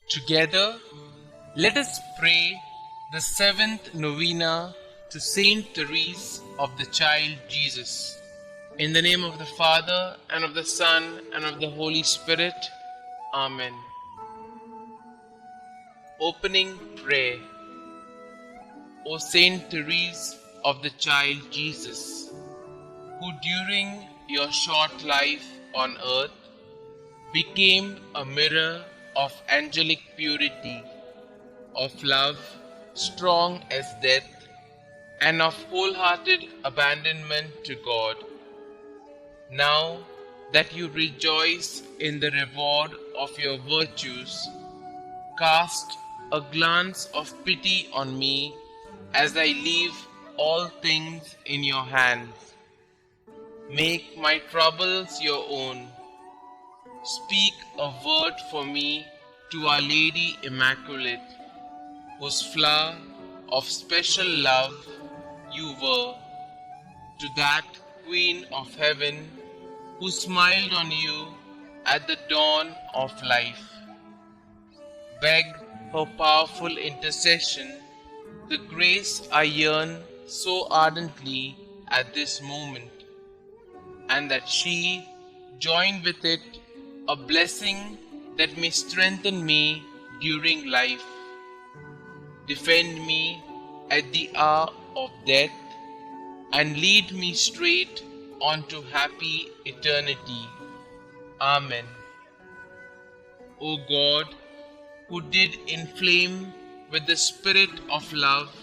Together, let us pray the seventh novena to Saint Therese of the Child Jesus. In the name of the Father, and of the Son, and of the Holy Spirit. Amen. Opening Prayer. O Saint Therese of the Child Jesus, who during your short life on earth became a mirror of angelic purity, of love strong as death, and of wholehearted abandonment to God. Now that you rejoice in the reward of your virtues, cast a glance of pity on me as I leave all things in your hands. Make my troubles your own. Speak a word for me to Our Lady Immaculate, whose flower of special love you were, to that Queen of Heaven who smiled on you at the dawn of life. Beg her powerful intercession, the grace I yearn so ardently at this moment, and that she join with it a blessing that may strengthen me during life, defend me at the hour of death, and lead me straight onto happy eternity. Amen. O God, who did inflame with the spirit of love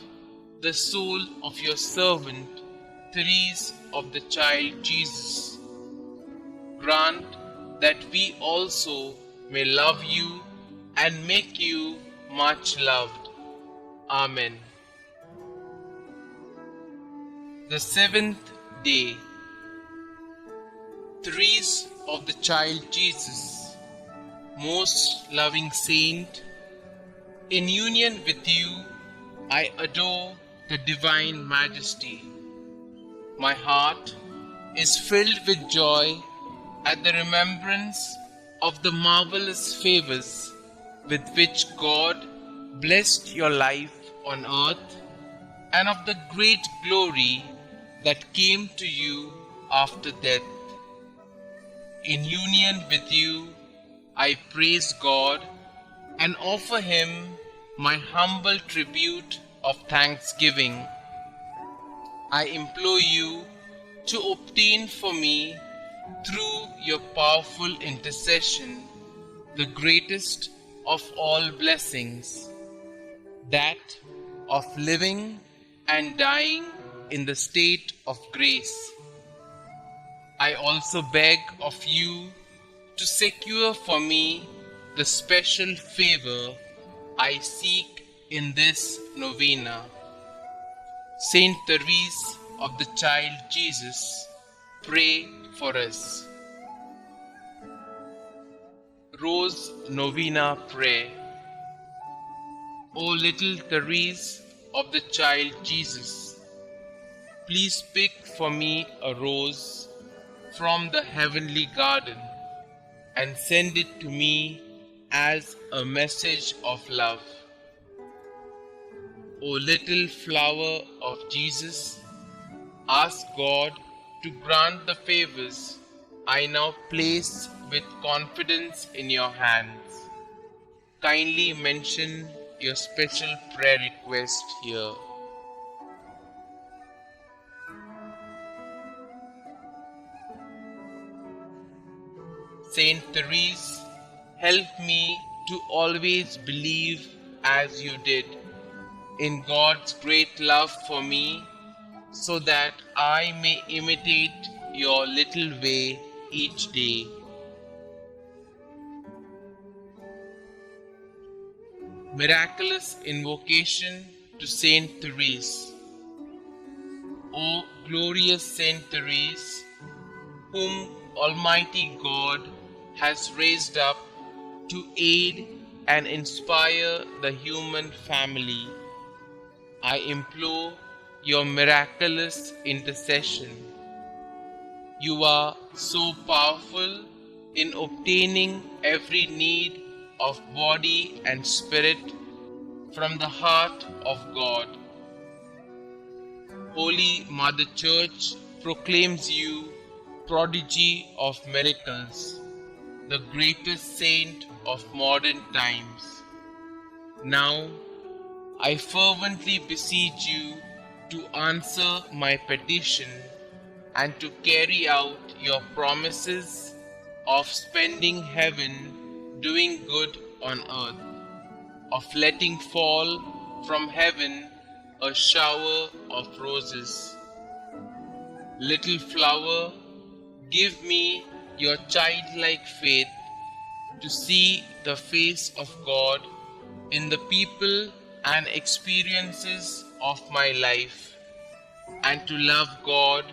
the soul of your servant, Therese of the Child Jesus, grant that we also may love you and make you much loved. Amen. The seventh day. Therese of the Child Jesus, most loving saint, in union with you I adore the divine majesty. My heart is filled with joy at the remembrance of the marvelous favors with which God blessed your life on earth, and of the great glory that came to you after death. In union with you, I praise God and offer Him my humble tribute of thanksgiving. I implore you to obtain for me, through your powerful intercession, the greatest of all blessings, that of living and dying in the state of grace. I also beg of you to secure for me the special favor I seek in this novena. Saint Therese of the Child Jesus, pray for us. Rose Novena Prayer. O little Therese of the Child Jesus, please pick for me a rose from the heavenly garden and send it to me as a message of love. O little flower of Jesus, ask God to grant the favors I now place with confidence in your hands. Kindly mention your special prayer request here. Saint Therese, help me to always believe as you did in God's great love for me, so that I may imitate your little way each day. Miraculous Invocation to Saint Therese. O glorious Saint Therese, whom Almighty God has raised up to aid and inspire the human family, I implore your miraculous intercession. You are so powerful in obtaining every need of body and spirit from the heart of God. Holy Mother Church proclaims you prodigy of miracles, the greatest saint of modern times. Now, I fervently beseech you to answer my petition and to carry out your promises of spending heaven doing good on earth, of letting fall from heaven a shower of roses. Little flower, give me your childlike faith to see the face of God in the people and experiences of my life, and to love God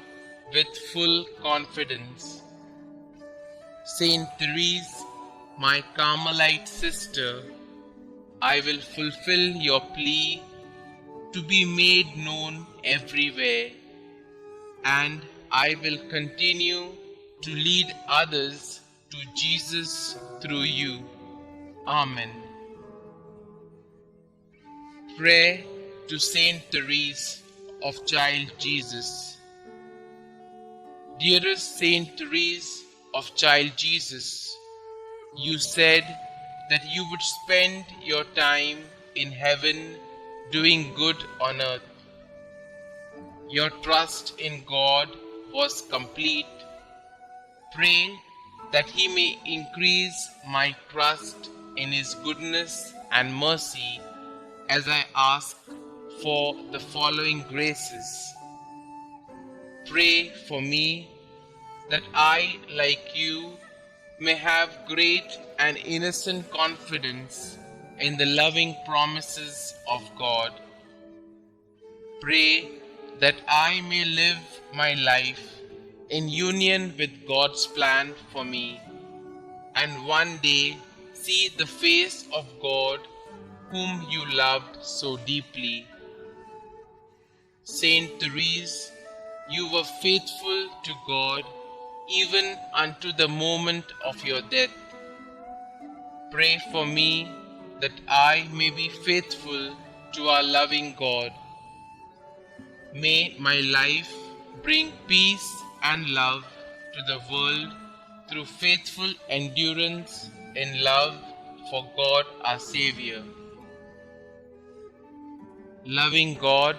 with full confidence. Saint Therese, my Carmelite sister, I will fulfill your plea to be made known everywhere, and I will continue to lead others to Jesus through you. Amen. Prayer to Saint Therese of Child Jesus. Dearest Saint Therese of Child Jesus, you said that you would spend your time in heaven doing good on earth. Your trust in God was complete. Pray that He may increase my trust in His goodness and mercy as I ask for the following graces. Pray for me that I, like you, may have great and innocent confidence in the loving promises of God. Pray that I may live my life in union with God's plan for me, and one day see the face of God whom you loved so deeply. Saint Therese, you were faithful to God even unto the moment of your death. Pray for me that I may be faithful to our loving God. May my life bring peace and love to the world through faithful endurance in love for God our Xavier. Loving God,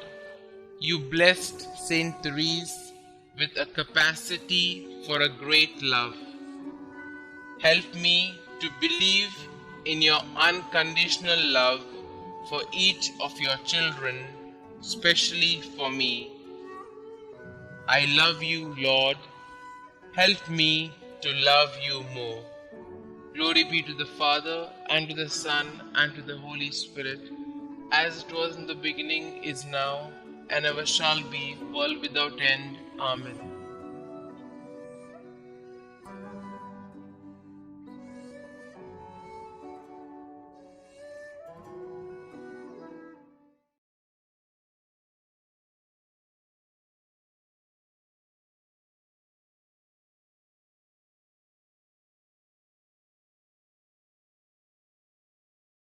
you blessed Saint Therese with a capacity for a great love. Help me to believe in your unconditional love for each of your children, especially for me. I love you, Lord. Help me to love you more. Glory be to the Father, and to the Son, and to the Holy Spirit, as it was in the beginning, is now, and ever shall be, world without end. Amen.